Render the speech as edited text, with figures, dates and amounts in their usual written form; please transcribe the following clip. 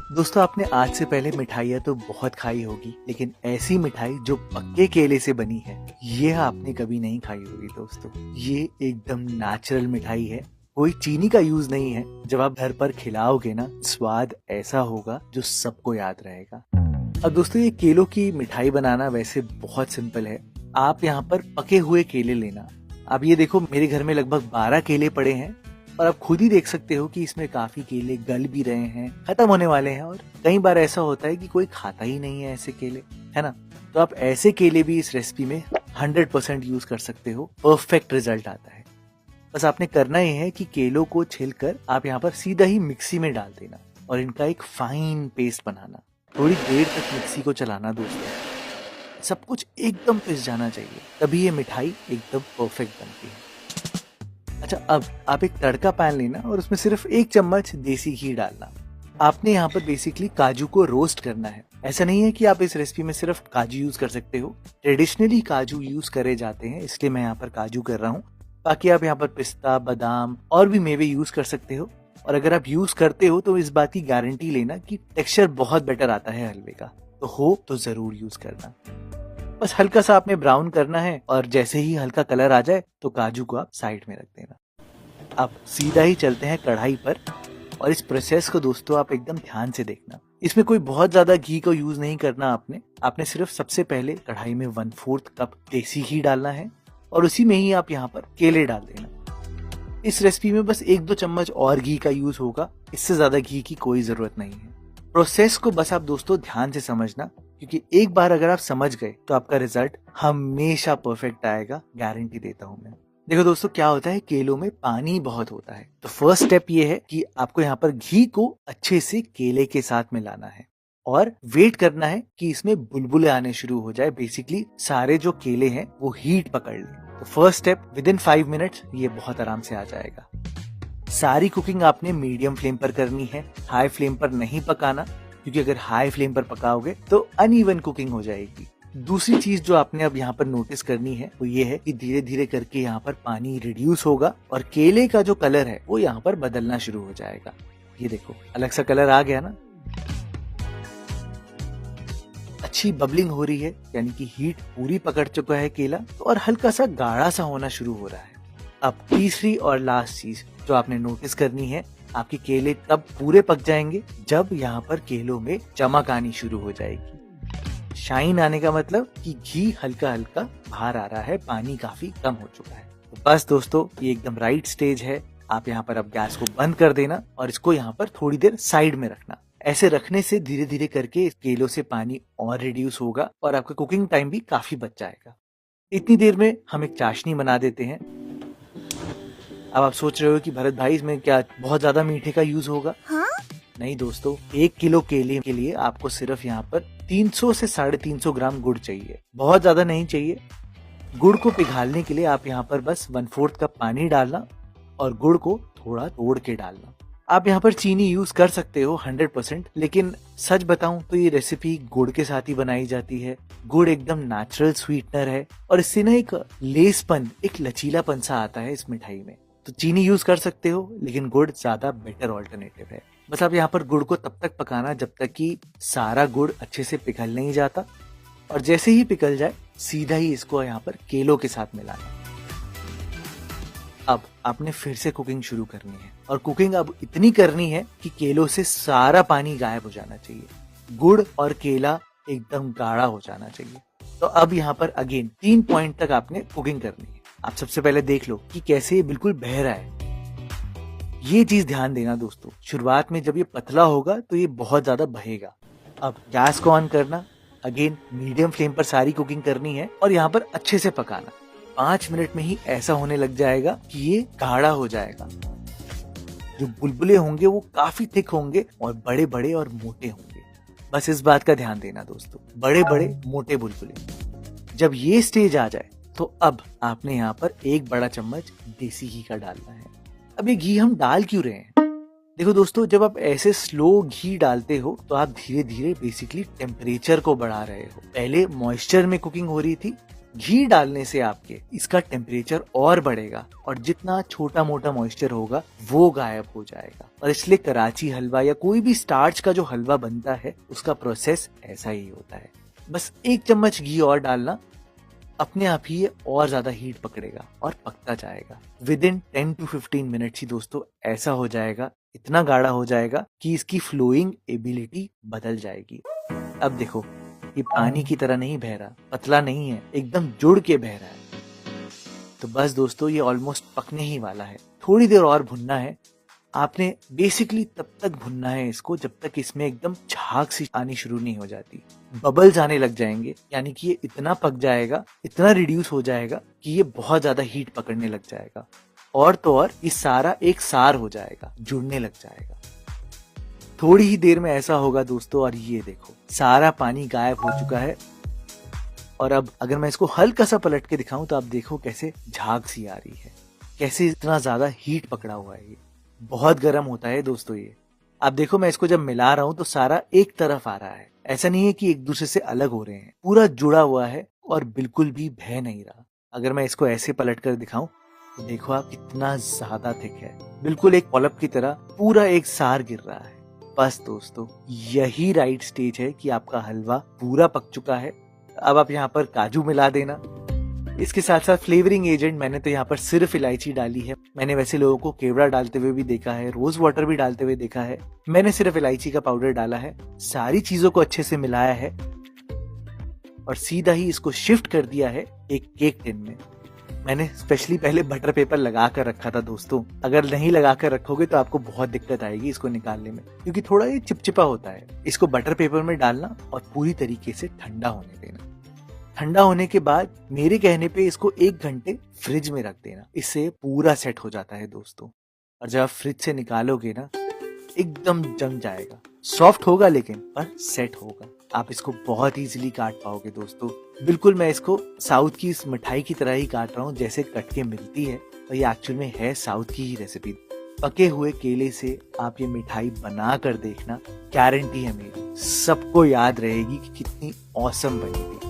दोस्तों आपने आज से पहले मिठाइयाँ तो बहुत खाई होगी, लेकिन ऐसी मिठाई जो पक्के केले से बनी है ये आपने कभी नहीं खाई होगी दोस्तों। ये एकदम नेचुरल मिठाई है, कोई चीनी का यूज नहीं है। जब आप घर पर खिलाओगे ना, स्वाद ऐसा होगा जो सबको याद रहेगा। अब दोस्तों ये केलों की मिठाई बनाना वैसे बहुत सिंपल है। आप यहाँ पर पके हुए केले लेना। अब ये देखो, मेरे घर में लगभग 12 केले पड़े हैं और आप खुद ही देख सकते हो कि इसमें काफी केले गल भी रहे हैं, खत्म होने वाले हैं। और कई बार ऐसा होता है कि कोई खाता ही नहीं है ऐसे केले, है ना। तो आप ऐसे केले भी इस रेसिपी में 100% यूज कर सकते हो, परफेक्ट रिजल्ट आता है। बस आपने करना ही है कि केलों को छिलकर आप यहाँ पर सीधा ही मिक्सी में डाल देना और इनका एक फाइन पेस्ट बनाना। थोड़ी देर तक मिक्सी को चलाना दोस्तों, सब कुछ एकदम पिस जाना चाहिए, तभी ये मिठाई एकदम परफेक्ट बनती है। अच्छा, अब आप एक तड़का पैन लेना और उसमें सिर्फ 1 चम्मच देसी घी डालना। आपने यहाँ पर बेसिकली काजू को रोस्ट करना है। ऐसा नहीं है कि आप इस रेसिपी में सिर्फ काजू यूज कर सकते हो, ट्रेडिशनली काजू यूज करे जाते हैं, इसलिए मैं यहाँ पर काजू कर रहा हूँ। बाकी आप यहाँ पर पिस्ता, बादाम और भी मेवे यूज कर सकते हो। और अगर आप यूज करते हो तो इस बात की गारंटी लेना कि टेक्सचर बहुत बेटर आता है हलवे का, तो जरूर यूज करना। बस हल्का सा आपने ब्राउन करना है और जैसे ही हल्का कलर आ जाए तो काजू को आप साइड में रख देना। अब सीधा ही चलते हैं कढ़ाई पर और इस प्रोसेस को दोस्तों आप एकदम ध्यान से देखना। इसमें कोई बहुत ज्यादा घी को यूज नहीं करना आपने सिर्फ सबसे पहले कढ़ाई में 1/4 कप देसी घी डालना है और उसी में ही आप यहाँ पर केले डाल देना। इस रेसिपी में बस 1-2 चम्मच और घी का यूज होगा, इससे ज्यादा घी की कोई जरूरत नहीं है। प्रोसेस को बस आप दोस्तों ध्यान से समझना, क्योंकि एक बार अगर आप समझ गए तो आपका रिजल्ट हमेशा परफेक्ट आएगा, गारंटी देता हूं मैं। देखो दोस्तों, क्या होता है, केलों में पानी बहुत होता है। तो फर्स्ट स्टेप ये है कि आपको यहाँ पर घी को अच्छे से केले के साथ मिलाना है और वेट करना है कि इसमें बुलबुले आने शुरू हो जाए। बेसिकली सारे जो केले हैं वो हीट पकड़ ले। तो फर्स्ट स्टेप, विदिन 5 मिनट्स ये बहुत आराम से आ जाएगा। सारी कुकिंग आपने मीडियम फ्लेम पर करनी है, हाई फ्लेम पर नहीं पकाना, क्योंकि अगर हाई फ्लेम पर पकाओगे तो अनइवन कुकिंग हो जाएगी। दूसरी चीज जो आपने अब यहाँ पर नोटिस करनी है वो ये है कि धीरे धीरे करके यहाँ पर पानी रिड्यूस होगा और केले का जो कलर है वो यहाँ पर बदलना शुरू हो जाएगा। ये देखो, अलग सा कलर आ गया ना। अच्छी बबलिंग हो रही है, यानी कि हीट पूरी पकड़ चुका है केला, और हल्का सा गाढ़ा सा होना शुरू हो रहा है। अब तीसरी और लास्ट चीज जो आपने नोटिस करनी है, आपके केले तब पूरे पक जाएंगे जब यहाँ पर केलों में चमक आनी शुरू हो जाएगी। शाइन आने का मतलब कि घी हल्का हल्का बाहर आ रहा है, पानी काफी कम हो चुका है। तो बस दोस्तों, ये एकदम राइट स्टेज है। आप यहाँ पर अब गैस को बंद कर देना और इसको यहाँ पर थोड़ी देर साइड में रखना। ऐसे रखने से धीरे धीरे करके केलों से पानी और रिड्यूस होगा और आपका कुकिंग टाइम भी काफी बच जाएगा। इतनी देर में हम एक चाशनी बना देते हैं। अब आप सोच रहे हो कि भरत भाई इसमें क्या बहुत ज्यादा मीठे का यूज होगा? हाँ? नहीं दोस्तों, 1 किलो केले के लिए आपको सिर्फ यहाँ पर 300 से 350 ग्राम गुड़ चाहिए, बहुत ज्यादा नहीं चाहिए। गुड़ को पिघालने के लिए आप यहाँ पर बस 1/4 कप पानी डालना और गुड़ को थोड़ा तोड़ के डालना। आप यहाँ पर चीनी यूज कर सकते हो 100%, लेकिन सच बताऊं तो ये रेसिपी गुड़ के साथ ही बनाई जाती है। गुड़ एकदम नेचुरल स्वीटनर है और इससे ना एक लेसपन, एक लचीलापन सा आता है इस मिठाई में। तो चीनी यूज कर सकते हो, लेकिन गुड़ ज्यादा बेटर ऑल्टरनेटिव है। बस आप यहाँ पर गुड़ को तब तक पकाना जब तक कि सारा गुड़ अच्छे से पिघल नहीं जाता, और जैसे ही पिघल जाए सीधा ही इसको यहाँ पर केलों के साथ मिलाना। अब आपने फिर से कुकिंग शुरू करनी है और कुकिंग अब इतनी करनी है कि केलों से सारा पानी गायब हो जाना चाहिए। गुड़ और केला एकदम गाढ़ा हो जाना चाहिए। तो अब यहाँ पर अगेन 3 पॉइंट तक आपने कुकिंग करनी है। आप सबसे पहले देख लो कि कैसे ये बिल्कुल बह रहा है। ये चीज ध्यान देना दोस्तों, शुरुआत में जब ये पतला होगा तो ये बहुत ज्यादा बहेगा। अब गैस को ऑन करना, अगेन मीडियम फ्लेम पर सारी कुकिंग करनी है और यहाँ पर अच्छे से पकाना। 5 मिनट में ही ऐसा होने लग जाएगा कि ये गाढ़ा हो जाएगा। जो बुलबुले होंगे वो काफी थिक होंगे और बड़े बड़े और मोटे होंगे। बस इस बात का ध्यान देना दोस्तों, बड़े बड़े मोटे बुलबुले। जब ये स्टेज आ जाए तो अब आपने यहाँ पर 1 बड़ा चम्मच देसी घी का डालना है। अब ये घी हम डाल क्यों रहे हैं? देखो दोस्तों, जब आप ऐसे स्लो घी डालते हो तो आप धीरे धीरे बेसिकली टेम्परेचर को बढ़ा रहे हो। पहले मॉइस्चर में कुकिंग हो रही थी, घी डालने से आपके इसका टेम्परेचर और बढ़ेगा और जितना छोटा मोटा मॉइस्चर होगा वो गायब हो जाएगा। और इसलिए कराची हलवा या कोई भी स्टार्च का जो हलवा बनता है उसका प्रोसेस ऐसा ही होता है। बस 1 चम्मच घी और डालना, अपने आप ही ये और ज्यादा हीट पकड़ेगा और पकता जाएगा। विद इन 10 to 15 मिनट्स ही दोस्तों ऐसा हो जाएगा, इतना गाढ़ा हो जाएगा कि इसकी फ्लोइंग एबिलिटी बदल जाएगी। अब देखो ये पानी की तरह नहीं बह रहा, पतला नहीं है, एकदम जुड़ के बह रहा है। तो बस दोस्तों ये ऑलमोस्ट पकने ही वाला है। थोड़ी देर और भुनना है आपने। बेसिकली तब तक भुनना है इसको जब तक इसमें एकदम झाग सी आनी शुरू नहीं हो जाती, बबल्स आने लग जाएंगे, यानी कि ये इतना पक जाएगा, इतना रिड्यूस हो जाएगा कि ये बहुत ज्यादा हीट पकड़ने लग जाएगा। और तो और ये सारा एक सार हो जाएगा, जुड़ने लग जाएगा। थोड़ी ही देर में ऐसा होगा दोस्तों, और ये देखो सारा पानी गायब हो चुका है। और अब अगर मैं इसको हल्का सा पलट के दिखाऊं तो आप देखो कैसे झाग सी आ रही है, कैसे इतना ज्यादा हीट पकड़ा हुआ है। ये बहुत गर्म होता है दोस्तों ये। आप देखो मैं इसको जब मिला रहा हूं तो सारा एक तरफ आ रहा है, ऐसा नहीं है कि एक दूसरे से अलग हो रहे हैं, पूरा जुड़ा हुआ है और बिल्कुल भी बह नहीं रहा। अगर मैं इसको ऐसे पलट कर दिखाऊं तो देखो आप कितना ज्यादा थिक है, बिल्कुल एक पॉलिप की तरह पूरा एक सार गिर रहा है। बस दोस्तों यही राइट स्टेज है कि आपका हलवा पूरा पक चुका है। अब आप यहाँ पर काजू मिला देना। इसके साथ साथ फ्लेवरिंग एजेंट मैंने तो यहाँ पर सिर्फ इलायची डाली है। मैंने वैसे लोगों को केवड़ा डालते हुए भी देखा है, रोज वाटर भी डालते हुए देखा है, मैंने सिर्फ इलायची का पाउडर डाला है। सारी चीजों को अच्छे से मिलाया है और सीधा ही इसको शिफ्ट कर दिया है एक केक टिन में। मैंने स्पेशली पहले बटर पेपर लगा कर रखा था दोस्तों। अगर नहीं लगा कर रखोगे तो आपको बहुत दिक्कत आएगी इसको निकालने में, क्योंकि थोड़ा ये चिपचिपा होता है। इसको बटर पेपर में डालना और पूरी तरीके से ठंडा होने देना। ठंडा होने के बाद मेरे कहने पे इसको 1 घंटे फ्रिज में रख देना, इससे पूरा सेट हो जाता है दोस्तों। और जब आप फ्रिज से निकालोगे ना एकदम जम जाएगा, सॉफ्ट होगा लेकिन पर सेट होगा। आप इसको बहुत इजीली काट पाओगे दोस्तों। बिल्कुल मैं इसको साउथ की इस मिठाई की तरह ही काट रहा हूँ जैसे कट के मिलती है, और ये एक्चुअल में है साउथ की ही रेसिपी। पके हुए केले से आप ये मिठाई बना कर देखना, गारंटी है मेरी, सबको याद रहेगी कि कितनी औसम बनी थी।